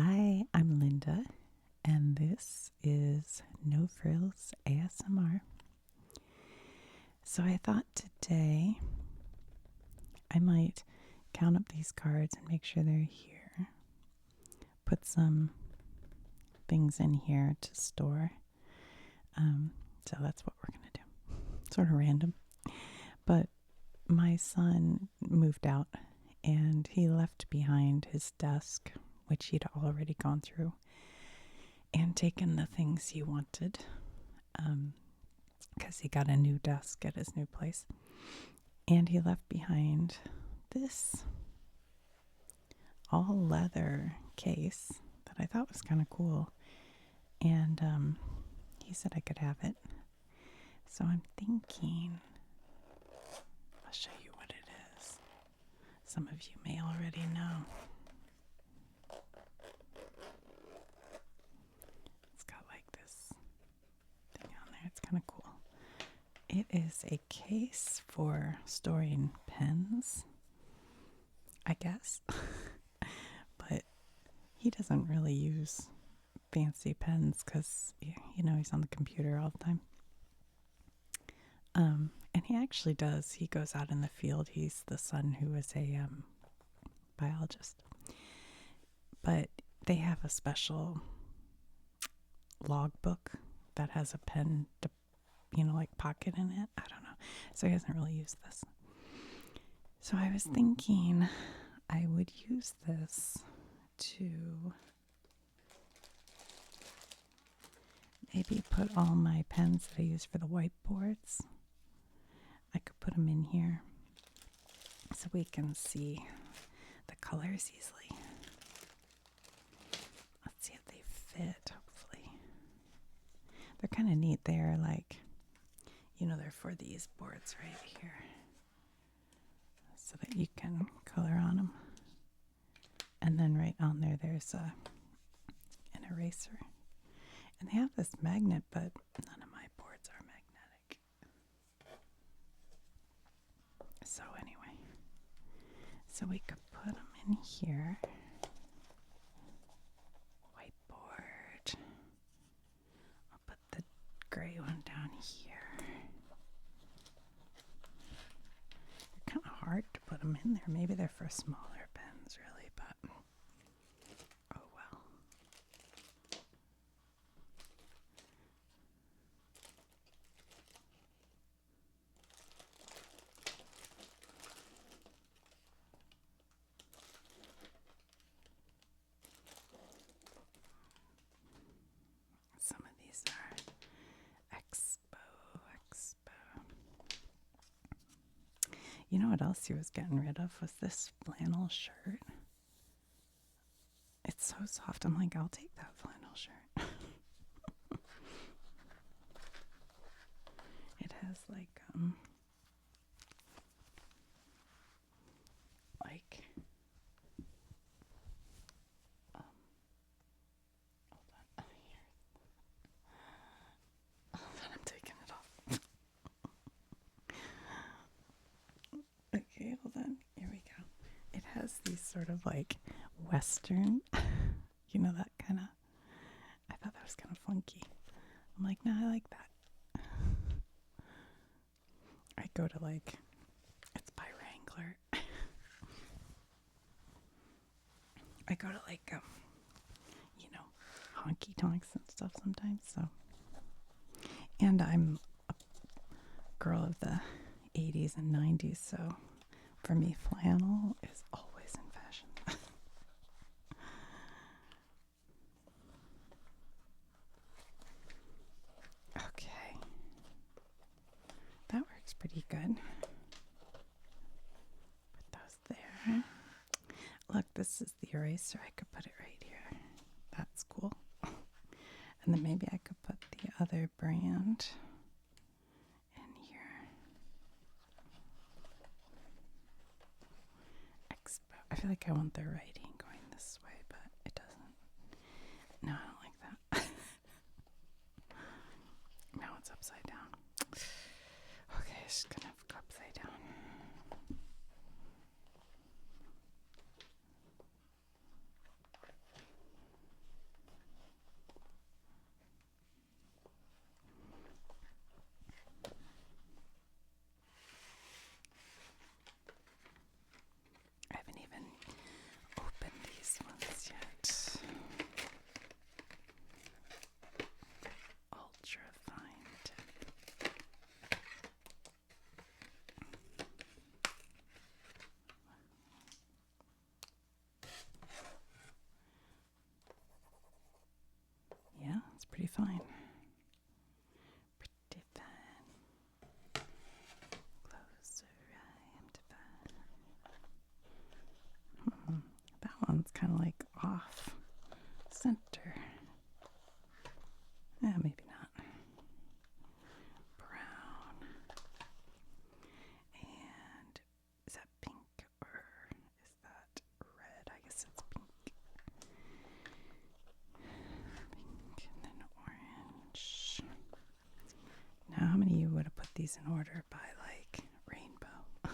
Hi, I'm Linda, and this is No Frills ASMR. So I thought today I might count up these cards and make sure they're here. Put some things in here to store. So that's what we're going to do. Sort of random. But my son moved out and he left behind his desk, which he'd already gone through, and taken the things he wanted, because he got a new desk at his new place. And he left behind this all leather case that I thought was kind of cool. And he said I could have it. So I'm thinking, I'll show you what it is. Some of you may already know. It's got like this thing on there. It's kind of cool. It is a case for storing pens, I guess. But he doesn't really use fancy pens because, he's on the computer all the time. And he actually does. He goes out in the field. He's the son who is a biologist. But they have a special logbook that has a pen to, like pocket in it. I don't know. So he hasn't really used this. So I was thinking I would use this to maybe put all my pens that I use for the whiteboards. I could put them in here so we can see the colors easily. Let's see if they fit, hopefully. They're kind of neat. They're like, they're for these boards right here so that you can color on them. And then right on there, there's an eraser. And they have this magnet, but none of my boards are magnetic. So anyway, so we could put them in here. Whiteboard. I'll put the gray one down here. They're kind of hard to put them in there. Maybe they're for smaller pens, really, but oh well. Some of these are Expo. You know what else he was getting rid of was this flannel shirt. It's so soft. I'm like, I'll take that flannel shirt. It has like hold on, here. Hold on, I'm taking it off. Okay, hold on. Here we go. It has these sort of like Western, that kind of, I thought that was kind of funky. I'm like, no, I like that. I go to it's by Wrangler. I go to honky tonks and stuff sometimes, so. And I'm a girl of the 80s and 90s, so for me, flannel is always in fashion. Okay. That works pretty good. Put those there. Look, this is the eraser. I could put it right here. That's cool. And then maybe I could put the other brand in here. Expo. I feel like I want the writing going this way, but it doesn't. No, I don't like that. Now it's upside down. Okay, it's just gonna go upside down. pretty fine. Pretty fine. Closer I am to find. That one's kind of like off center. Yeah, maybe not. Brown. And is that pink or is that red? I guess it's pink. Pink and then orange. Now, how many of you would have put these in order by like rainbow? Oh,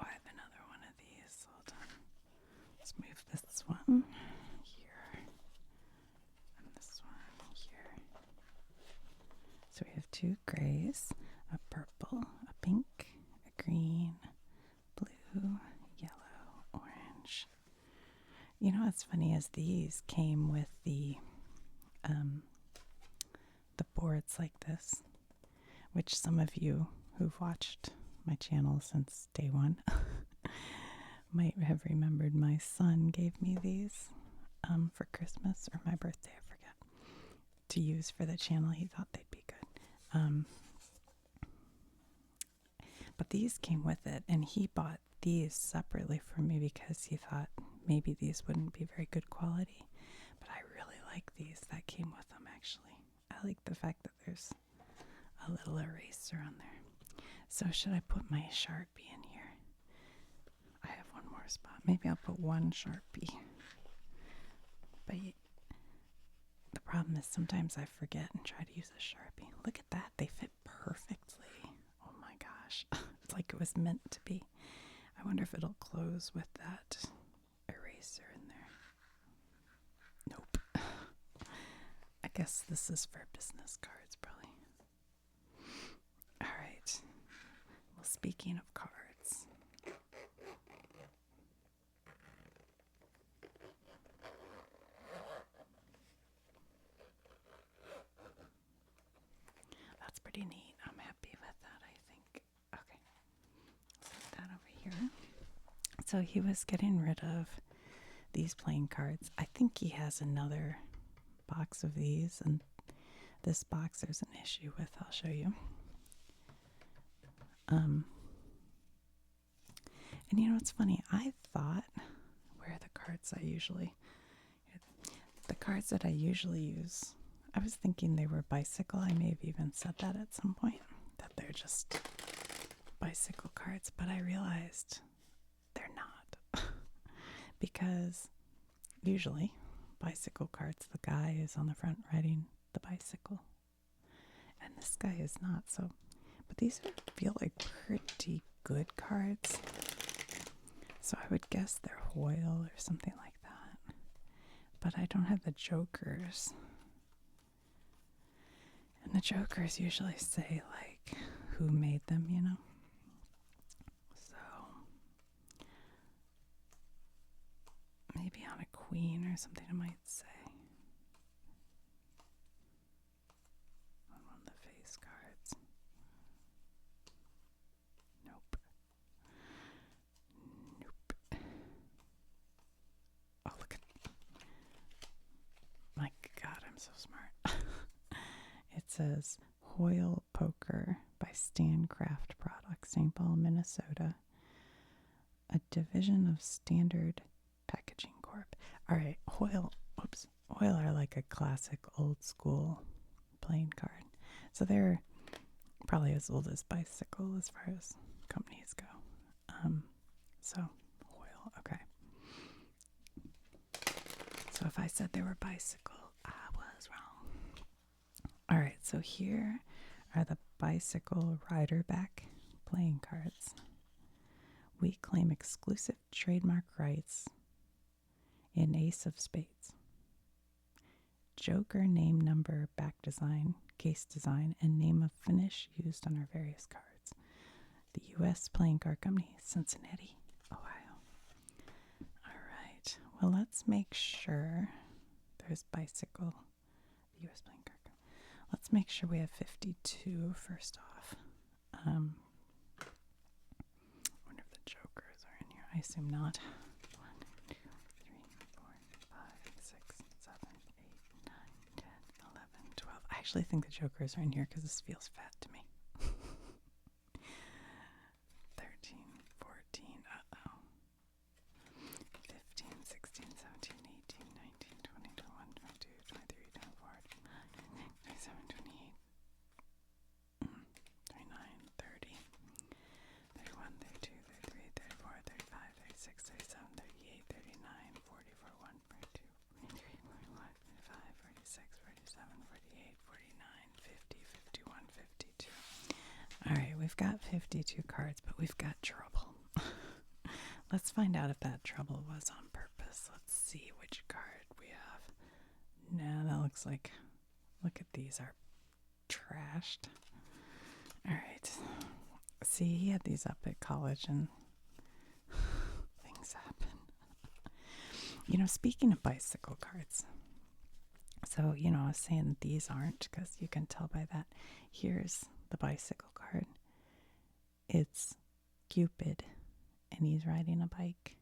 I have another one of these. Hold on. Let's move this one here. And this one here. So we have two grays, a purple, a pink, a green, blue, yellow, orange. You know what's funny is these came with the boards like this, which some of you who've watched my channel since day one might have remembered. My son gave me these for Christmas or my birthday, I forget, to use for the channel. He thought they'd be good. But these came with it, and he bought these separately for me because he thought maybe these wouldn't be very good quality. But I really like these that came with them, actually. I like the fact that there's a little eraser on there. So should I put my Sharpie in here? I have one more spot. Maybe I'll put one Sharpie. But the problem is sometimes I forget and try to use a Sharpie. Look at that. They fit perfectly. Oh my gosh. It's like it was meant to be. I wonder if it'll close with that eraser in there. Nope. I guess this is for business cards, probably. All right. Well, speaking of cards, that's pretty neat. I'm happy with that, I think. Okay. Set that over here. So he was getting rid of these playing cards. I think he has another box of these, and this box there's an issue with. I'll show you. And you know what's funny? I thought, where are the cards that I usually use, I was thinking they were bicycle. I may have even said that at some point, that they're just bicycle cards, but I realized they're not. Because usually bicycle cards, the guy is on the front riding the bicycle, and this guy is not. So, but these feel like pretty good cards, so I would guess they're Hoyle or something like that. But I don't have the jokers, and the jokers usually say like who made them, you know. So maybe on a queen or something it might say. On one of the face cards. Nope. Nope. Oh, look at... My God, I'm so smart. It says Hoyle Poker by Stancraft Products, St. Paul, Minnesota. A division of Standard Packaging Corp. All right, Hoyle are like a classic old school playing card. So they're probably as old as Bicycle as far as companies go. So Hoyle, okay. So if I said they were Bicycle, I was wrong. All right, so here are the Bicycle Rider Back playing cards. We claim exclusive trademark rights in Ace of Spades, Joker name, number, back design, case design, and name of finish used on our various cards. The U.S. Playing Card Company, Cincinnati, Ohio. All right. Well, let's make sure there's Bicycle, the U.S. Playing Card Company. Let's make sure we have 52 first off. I wonder if the jokers are in here. I assume not. 1, 2, 3, 4, 5, 6, 7, 8, actually think the jokers are in here because this feels fat to me. 13, 14, uh-oh. 15, 16, 17, 18, 19, 20, 21, 22, 23, 24, 27, 28, 29, 30, 31, 32, 33, 34, 35, 36, 37, 38, 39, 40, 41, 42, 43, 45, 46, 47, 48, 49, 50, 51, 52. All right, we've got 52 cards, but we've got trouble. Let's find out if that trouble was on purpose. Let's see which card we have. No, that looks like, look at these, are trashed. All right. See, he had these up at college and things happen. You know, speaking of bicycle cards, so, you know, I was saying these aren't because you can tell by that. Here's the bicycle card. It's Cupid, and he's riding a bike.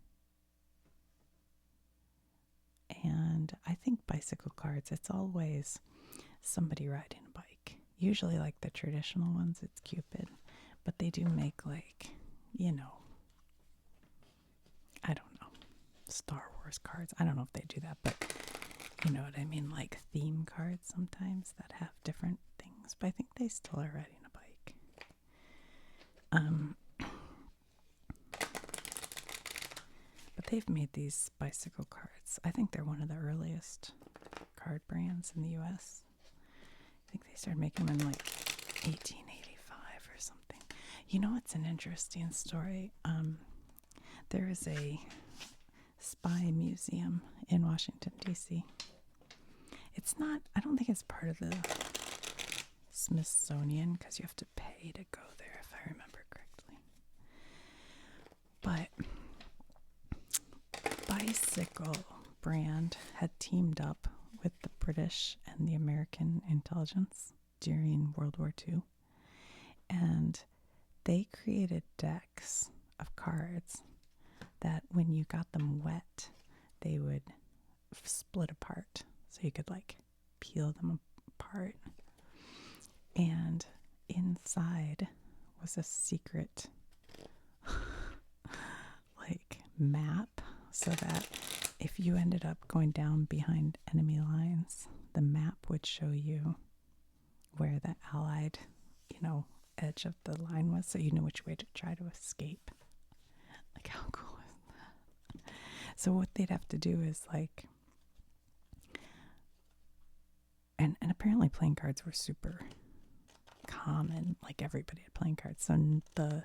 And I think bicycle cards, it's always somebody riding a bike. Usually, like the traditional ones, it's Cupid. But they do make, like, you know, I don't know, Star Wars cards. I don't know if they do that, but you know what I mean? Like theme cards sometimes that have different things. But I think they still are riding a bike. But they've made these bicycle cards. I think they're one of the earliest card brands in the U.S. I think they started making them in like 1885 or something. You know, it's an interesting story. There is a spy museum in Washington, D.C. It's not, I don't think it's part of the Smithsonian because you have to pay to go there, if I remember correctly. But bicycle brand had teamed up with the British and the American intelligence during World War II, and they created decks of cards that when you got them wet, they would split apart, so you could like peel them apart. And inside was a secret like map, so that if you ended up going down behind enemy lines, the map would show you where the Allied, you know, edge of the line was, so you knew which way to try to escape. Like, how cool is that? So what they'd have to do is like, and apparently playing cards were super common, like everybody had playing cards, so the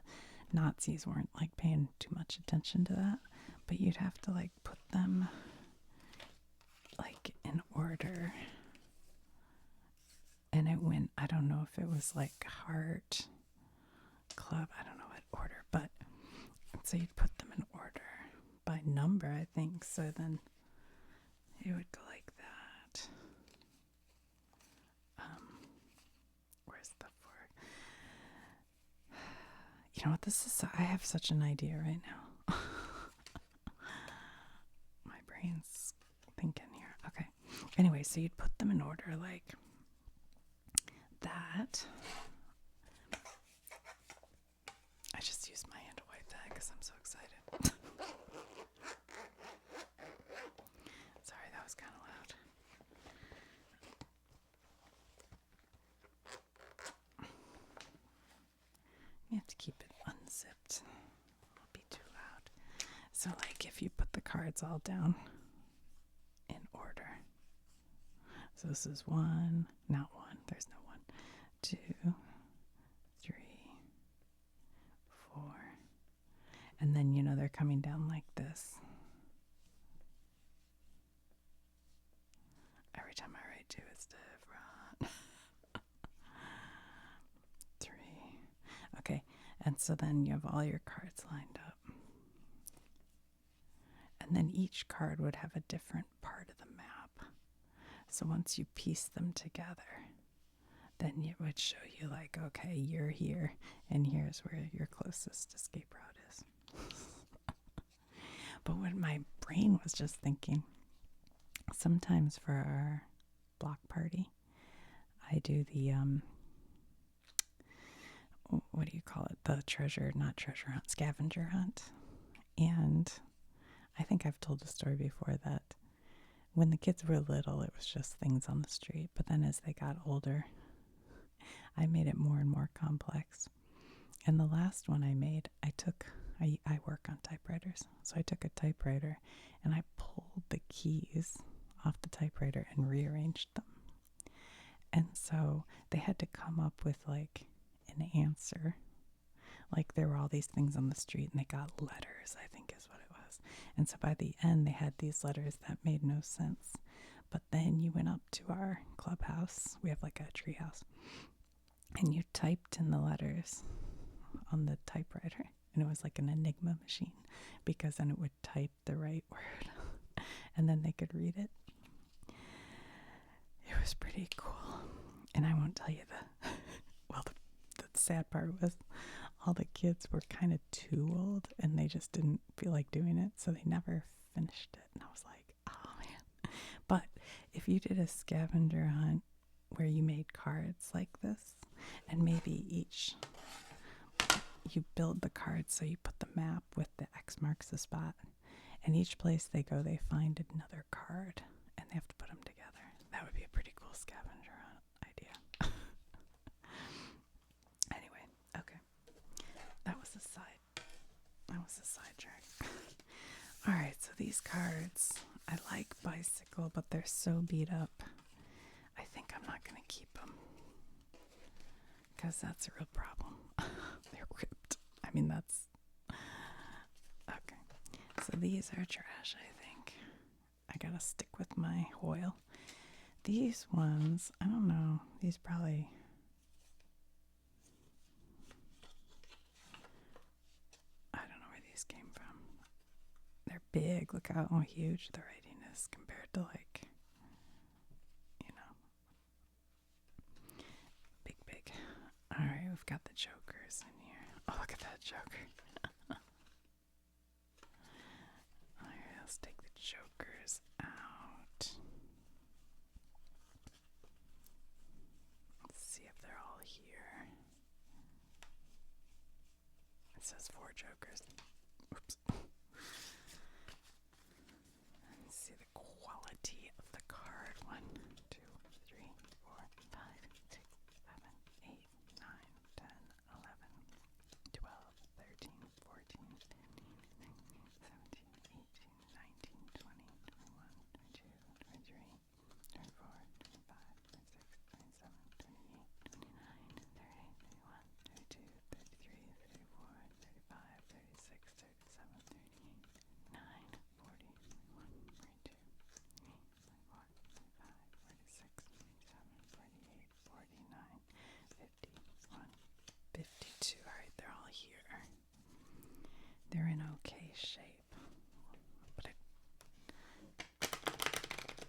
Nazis weren't like paying too much attention to that, but you'd have to like put them like in order, and it went, I don't know if it was like heart, club, I don't know what order, but so you'd put them in order by number, I think, so then it would go like that. Where's the fork? You know what, this is, I have such an idea right now. My brain's thinking here. Okay. Anyway, so you'd put them in order like that. I just used my hand to wipe that because I'm so excited. Sorry, that was kind of loud. You have to keep it unzipped. It'll be too loud. So, like, if you put the cards all down in order. So this is one, not one, there's no 1, 2, 3, 4. And then, you know, they're coming down like this. Every time I write 2, it's different. 3. Okay, and so then you have all your cards lined up. And then each card would have a different part of the map. So once you piece them together, then it would show you like, okay, you're here, and here's where your closest escape route is. But what my brain was just thinking, sometimes for our block party, I do the what do you call it? The not treasure hunt, scavenger hunt. And I think I've told the story before that when the kids were little, it was just things on the street. But then as they got older, I made it more and more complex. And the last one I made, I work on typewriters. So I took a typewriter and I pulled the keys off the typewriter and rearranged them. And so they had to come up with like an answer. Like there were all these things on the street and they got letters, I think is what it was. And so by the end, they had these letters that made no sense. But then you went up to our clubhouse. We have like a tree house. And you typed in the letters on the typewriter. And it was like an enigma machine because then it would type the right word. And then they could read it. It was pretty cool. And I won't tell you the sad part was all the kids were kind of too old and they just didn't feel like doing it. So they never finished it. And I was like, oh man. But if you did a scavenger hunt where you made cards like this and maybe you build the cards so you put the map with the X marks the spot and each place they go they find another card and they have to put them together. That would be a pretty cool scavenger hunt idea. Anyway, okay. That was a sidetrack. All right, so these cards, I like bicycle, but they're so beat up. I think I'm not going to keep them because that's a real problem. They're ripped. I mean, that's okay. So these are trash, I think. I got to stick with my Hoyle. These ones, I don't know. These probably... I don't know where these came from. They're big. Look how huge the writing is compared to like, big. All right, we've got the jokers in here. Oh, look at that joker. All right, let's take the jokers out. Let's see if they're all here. It says 4 jokers. Oops. Let's see the quality of the card. 1, 2, 3, 4, 5, 6, 7, 8, 9, 10, 11, 12, 13, 14, 15, 16, 17, 18, 19, 20, 21, 22, 23, 24, 25, 26, 27, 28, 29, 30, 31, 32, 33, 34, 35, 36, 37, 38, 39, 40, 41, 42, 44, 45, 46, 47, 48, 49, 50, 51, 52. All right, they're all here. They're in okay shape. But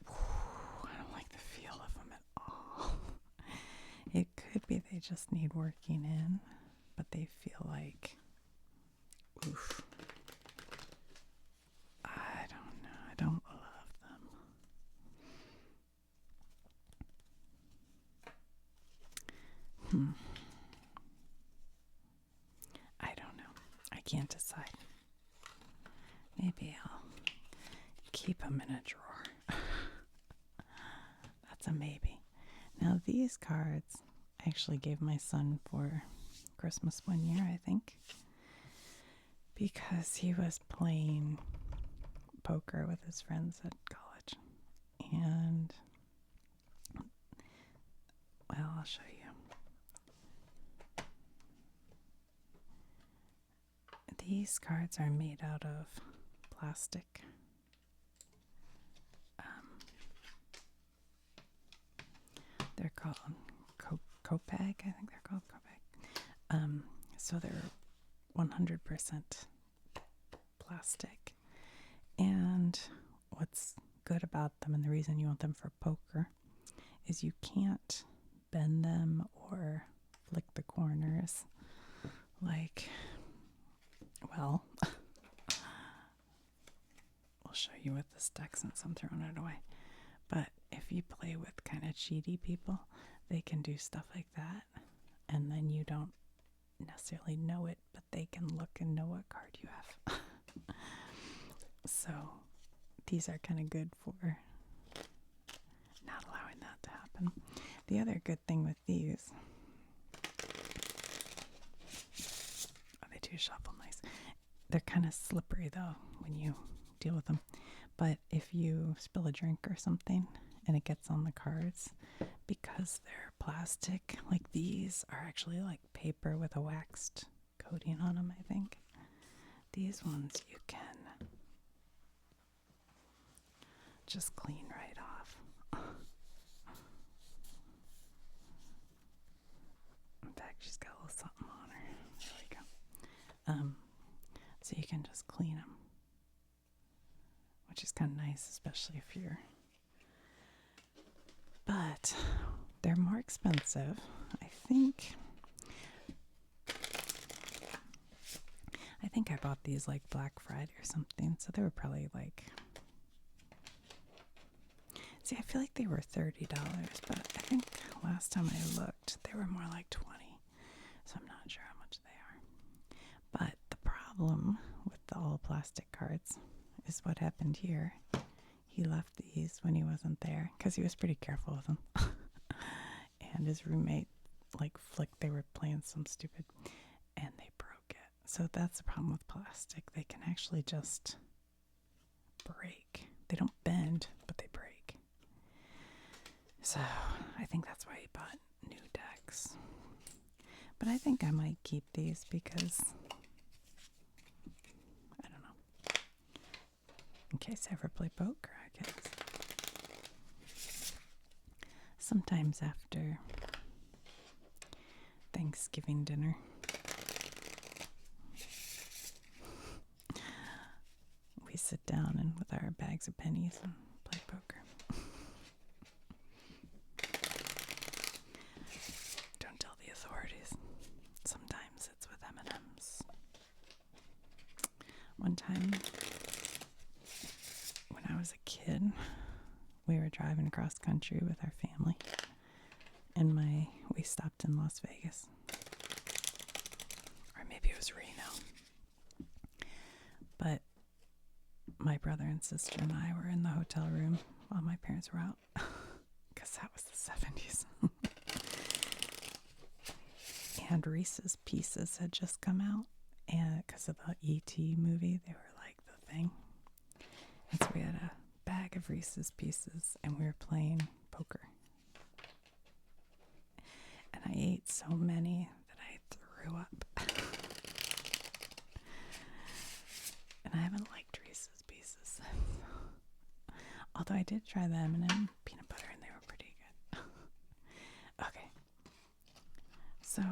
I don't like the feel of them at all. It could be they just need working in, but they feel like, oof. I don't know. I don't love them. I don't know. I can't decide. Maybe I'll keep them in a drawer. That's a maybe. Now these cards I actually gave my son for Christmas one year, I think, because he was playing poker with his friends at college. And, well, I'll show you. These cards are made out of plastic. They're called Copag. I think they're called Copag. So they're 100% plastic. And what's good about them and the reason you want them for poker is you can't bend them or flick the corners like, well, we'll show you with this deck since I'm throwing it away. But if you play with kind of cheaty people, they can do stuff like that, and then you don't necessarily know it, but they can look and know what card you have. So these are kind of good for not allowing that to happen. The other good thing with these, they do shuffle nice. They're kind of slippery though when you deal with them. But if you spill a drink or something and it gets on the cards, because they're plastic, like these are actually like paper with a waxed coating on them, I think. These ones you can just clean right off. In fact, she's got a little something on her. There we go. So you can just clean them, which is kind of nice, especially if you're... But they're more expensive. I think I bought these like Black Friday or something, so they were probably like... See, I feel like they were $30, but I think last time I looked, they were more like $20. So I'm not sure how much they are. But the problem with the all plastic cards is what happened here. He left these when he wasn't there because he was pretty careful with them. And his roommate like flicked, they were playing some stupid, and they broke it. So that's the problem with plastic. They can actually just break. They don't bend, but they break. So I think that's why he bought new decks. But I think I might keep these because, I don't know, in case I ever play poker, I guess. Sometimes after Thanksgiving dinner, we sit down and with our bags of pennies and play poker. Don't tell the authorities. Sometimes it's with M&Ms. One time, when I was a kid, we were driving across country with our family, and we stopped in Las Vegas, or maybe it was Reno. But my brother and sister and I were in the hotel room while my parents were out, because that was the 70s. And Reese's Pieces had just come out, and because of the E.T. movie, they were like the thing. And so we had a bag of Reese's Pieces, and we were playing poker. And I ate so many that I threw up. And I haven't liked Reese's Pieces. Although I did try the M&M peanut butter, and they were pretty good. Okay. So,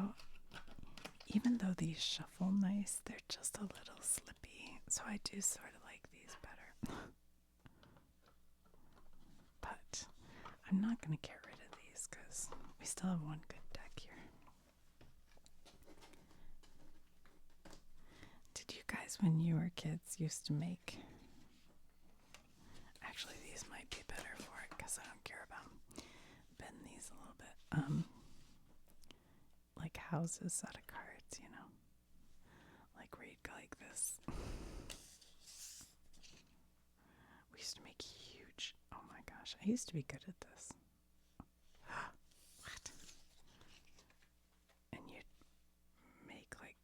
even though these shuffle nice, they're just a little slippy. So I do sort of like these better. But I'm not going to get rid of these because we still have one good deck here. Did you guys, when you were kids, used to make... Actually, these might be better for it because I don't care about them. Bend these a little bit. Like houses out of cards, you know? Like where you'd go like this. We used to make huge... Oh my gosh, I used to be good at this. What? And you'd make like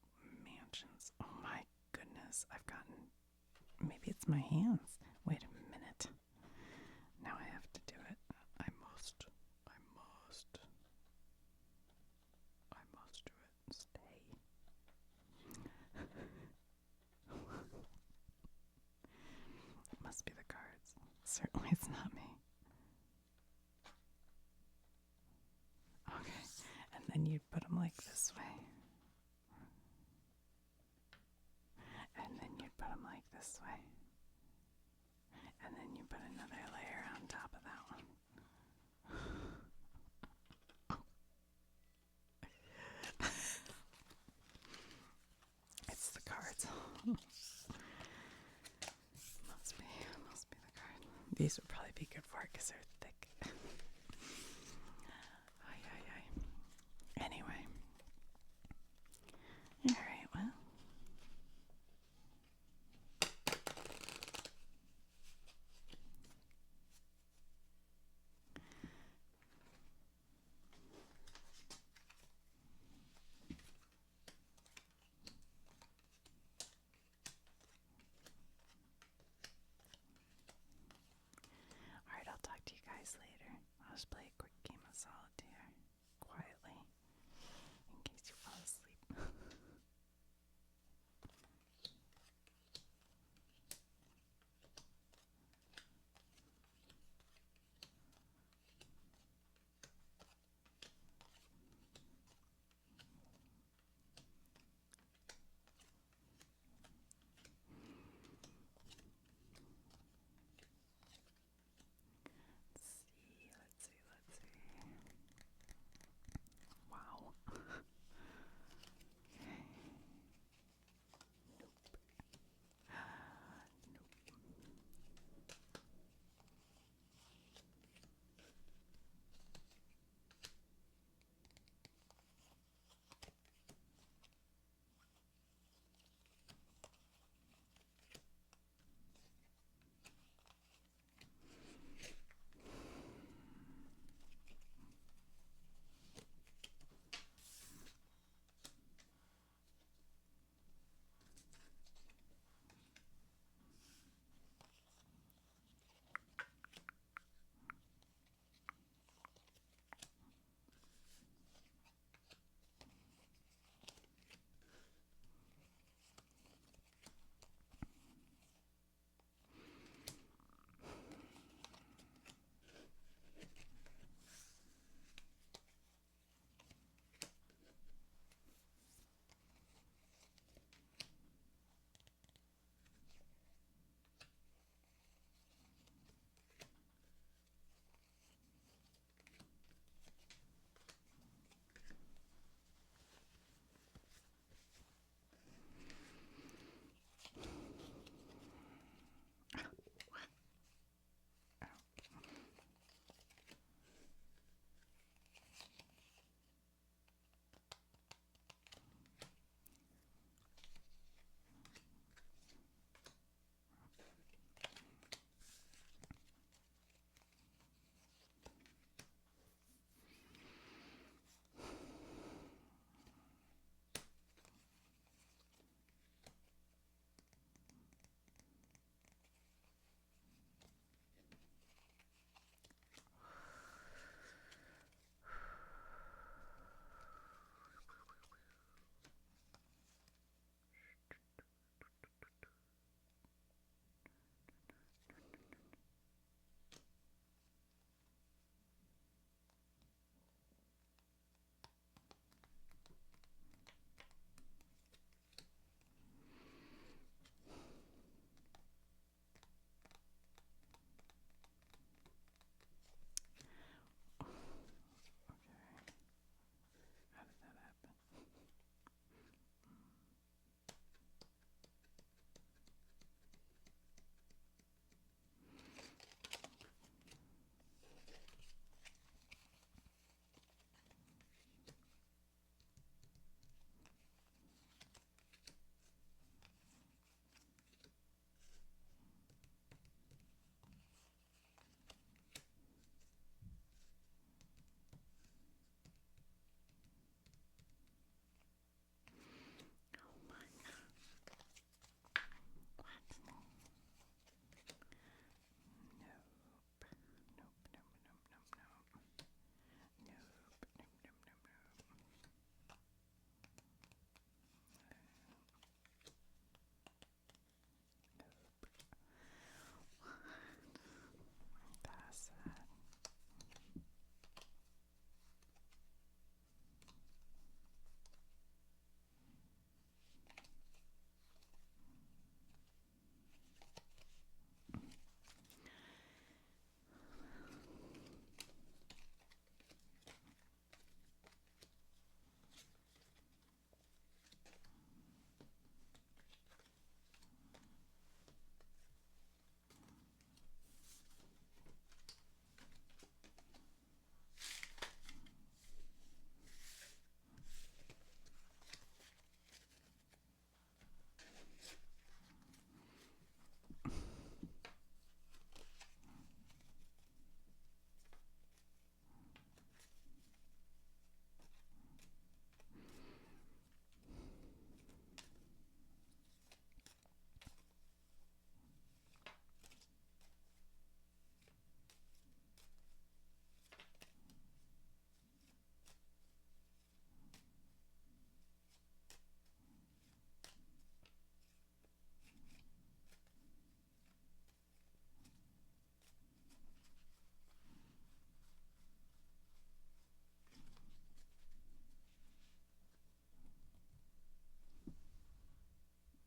mansions. Oh my goodness, I've gotten... Maybe it's my hands. Wait a minute. Now I have to do it. I must do it. Stay. It must be the cards. Certainly it's not me. Okay. And then you'd put them like this way. And then you'd put them like this way. And then you put another layer on top of that one. It's the cards. Must be the card. These would probably be good for it because they're